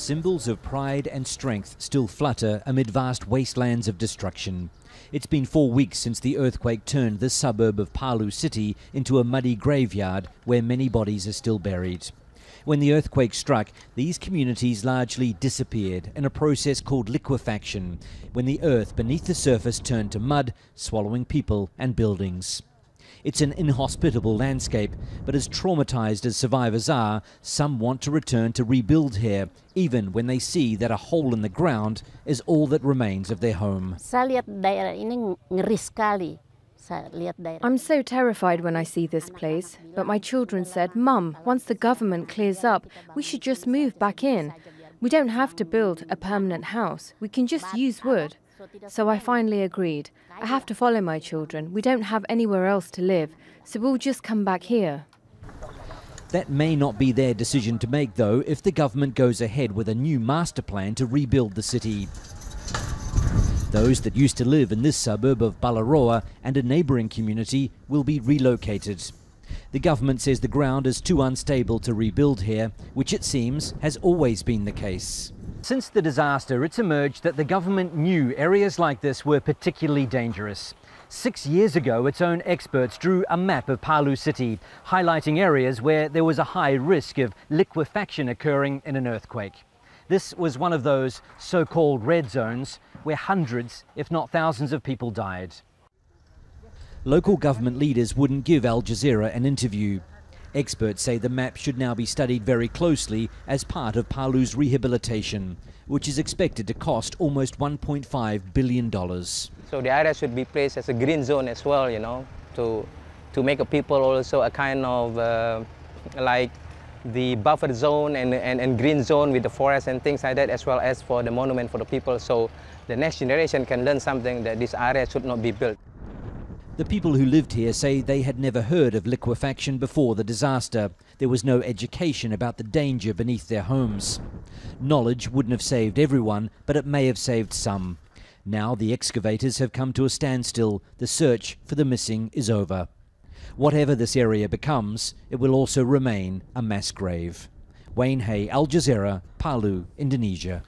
Symbols of pride and strength still flutter amid vast wastelands of destruction. It's been 4 weeks since the earthquake turned the suburb of Palu city into a muddy graveyard where many bodies are still buried. When the earthquake struck, these communities largely disappeared in a process called liquefaction, when the earth beneath the surface turned to mud, swallowing people and buildings. It's an inhospitable landscape, but as traumatized as survivors are, some want to return to rebuild here, even when they see that a hole in the ground is all that remains of their home. I'm so terrified when I see this place, but my children said, "Mum, once the government clears up, we should just move back in. We don't have to build a permanent house, we can just use wood." So I finally agreed. I have to follow my children. We don't have anywhere else to live, so we'll just come back here. That may not be their decision to make, though, if the government goes ahead with a new master plan to rebuild the city. Those that used to live in this suburb of BALAROA and a neighbouring community will be relocated. The government says the ground is too unstable to rebuild here, which it seems has always been the case. Since the disaster, it's emerged that the government knew areas like this were particularly dangerous. 6 years ago, its own experts drew a map of Palu city, highlighting areas where there was a high risk of liquefaction occurring in an earthquake. This was one of those so-called red zones where hundreds, if not thousands of people died. Local government leaders wouldn't give Al Jazeera an interview. Experts say the map should now be studied very closely as part of Palu's rehabilitation, which is expected to cost almost $1.5 billion. So the area should be placed as a green zone as well, you know, to make a people also a kind of like the buffer zone and green zone with the forest and things like that, as well as for the monument for the people, so the next generation can learn something that this area should not be built. The people who lived here say they had never heard of liquefaction before the disaster. There was no education about the danger beneath their homes. Knowledge wouldn't have saved everyone, but it may have saved some. Now the excavators have come to a standstill. The search for the missing is over. Whatever this area becomes, it will also remain a mass grave. Wayne Hay, Al Jazeera, Palu, Indonesia.